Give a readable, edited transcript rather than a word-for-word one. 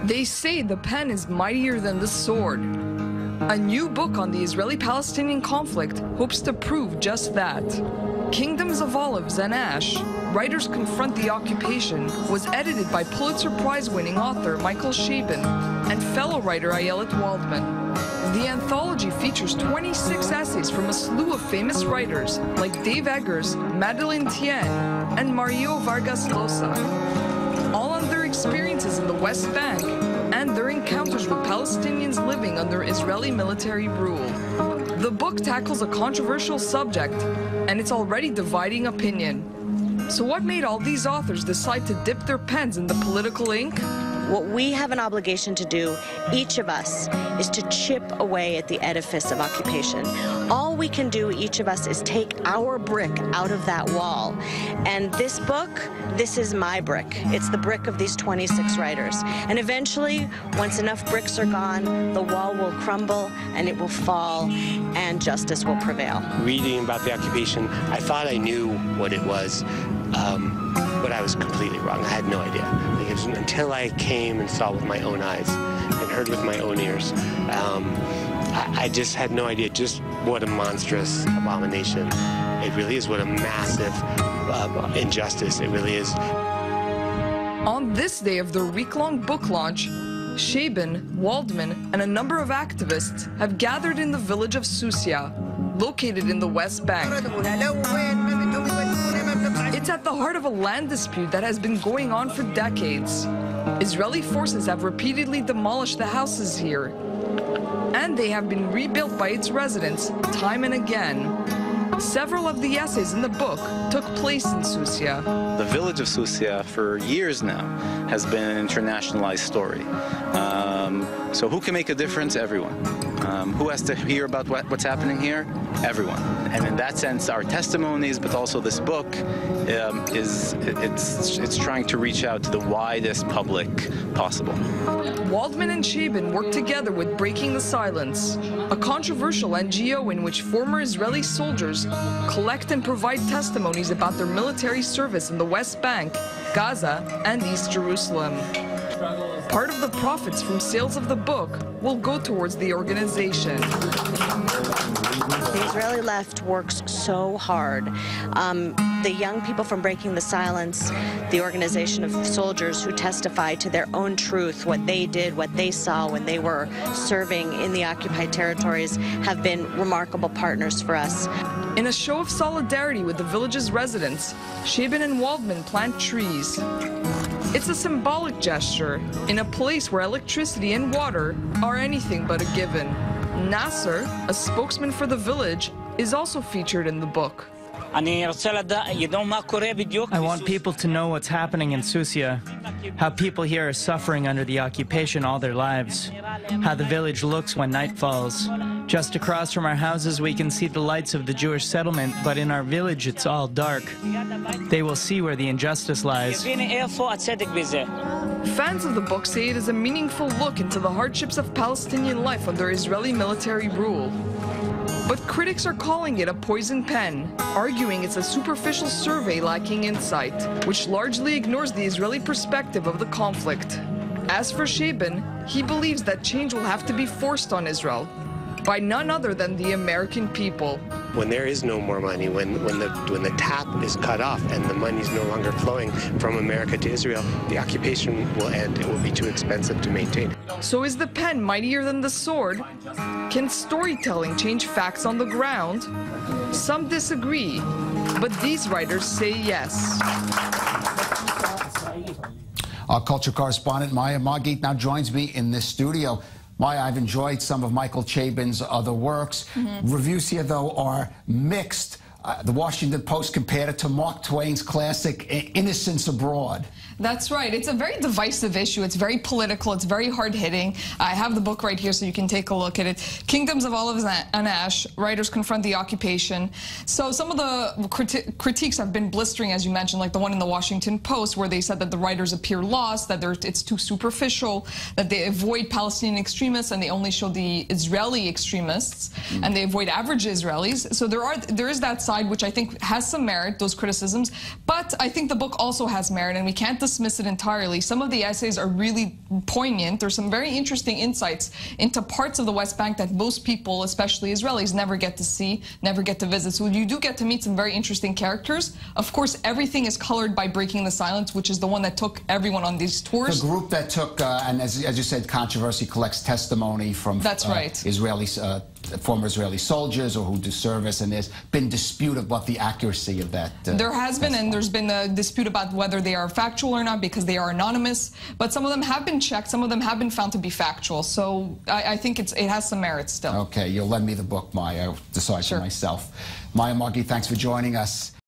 They say the pen is mightier than the sword. A new book on the Israeli-Palestinian conflict hopes to prove just that. Kingdoms of Olives and Ash, Writers Confront the Occupation, was edited by Pulitzer Prize-winning author Michael Chabon and fellow writer Ayelet Waldman. The anthology features 26 essays from a slew of famous writers like Dave Eggers, Madeleine Tien, and Mario Vargas Llosa, all on their experiences in the West Bank and their encounters with Palestinians living under Israeli military rule. The book tackles a controversial subject, and it's already dividing opinion. So what made all these authors decide to dip their pens in the political ink? What we have an obligation to do, each of us, is to chip away at the edifice of occupation. All we can do, each of us, is take our brick out of that wall. And this book, this is my brick. It's the brick of these 26 writers. And eventually, once enough bricks are gone, the wall will crumble and it will fall and justice will prevail. Reading about the occupation, I thought I knew what it was. But I was completely wrong. I had no idea. Until I came and saw with my own eyes and heard with my own ears, I just had no idea just what a monstrous abomination it really is, what a massive injustice it really is. On this day of the week-long book launch, Chabon, Waldman, and a number of activists have gathered in the village of Susia, located in the West Bank. It's at the heart of a land dispute that has been going on for decades. Israeli forces have repeatedly demolished the houses here, and they have been rebuilt by its residents time and again. Several of the essays in the book took place in Susia. The village of Susia for years now has been an internationalized story. So who can make a difference? Everyone. Who has to hear about what's happening here? Everyone. And in that sense, our testimonies, but also this book, it's trying to reach out to the widest public possible. Waldman and Chabon worked together with Breaking the Silence, a controversial NGO in which former Israeli soldiers collect and provide testimonies about their military service in the West Bank, Gaza, and East Jerusalem. Part of the profits from sales of the book will go towards the organization. The Israeli left works so hard. The young people from Breaking the Silence, the organization of soldiers who testify to their own truth, what they did, what they saw when they were serving in the occupied territories, have been remarkable partners for us. In a show of solidarity with the village's residents, Chabon and Waldman plant trees. It's a symbolic gesture in a place where electricity and water are anything but a given. Nasser, a spokesman for the village, is also featured in the book. I want people to know what's happening in Susia, how people here are suffering under the occupation all their lives, how the village looks when night falls. Just across from our houses we can see the lights of the Jewish settlement, but in our village it's all dark. They will see where the injustice lies. Fans of the book say it is a meaningful look into the hardships of Palestinian life under Israeli military rule. But critics are calling it a poison pen, arguing it's a superficial survey lacking insight, which largely ignores the Israeli perspective of the conflict. As for Chabon, he believes that change will have to be forced on Israel by none other than the American people. When there is no more money, when the tap is cut off and the money is no longer flowing from America to Israel, the occupation will end. It will be too expensive to maintain. So is the pen mightier than the sword? Can storytelling change facts on the ground? Some disagree, but these writers say yes. Our culture correspondent Maya Margit now joins me in this studio. Maya, I've enjoyed some of Michael Chabon's other works. Reviews here, though, are mixed. The Washington Post compared it to Mark Twain's classic Innocents Abroad. That's right. It's a very divisive issue. It's very political. It's very hard-hitting. I have the book right here so you can take a look at it. Kingdoms of Olives and Ash, Writers Confront the Occupation. So some of the critiques have been blistering, as you mentioned, like the one in the Washington Post, where they said that the writers appear lost, that it's too superficial, that they avoid Palestinian extremists and they only show the Israeli extremists, and they avoid average Israelis. So there is that side side, which I think has some merit, those criticisms, but I think the book also has merit, and we can't dismiss it entirely. Some of the essays are really poignant. There's some very interesting insights into parts of the West Bank that most people, especially Israelis, never get to see, never get to visit. So you do get to meet some very interesting characters. Of course, everything is colored by Breaking the Silence, which is the one that took everyone on these tours. The group that took, and as you said, controversy, collects testimony from former Israeli soldiers or who do service, and there's been dispute about the accuracy of that. There has been, and there's been a dispute about whether they are factual or not because they are anonymous, but some of them have been checked, some of them have been found to be factual, so I think it has some merit still. Okay, you'll lend me the book, Maya. I'll decide for myself. Maya Margit, thanks for joining us.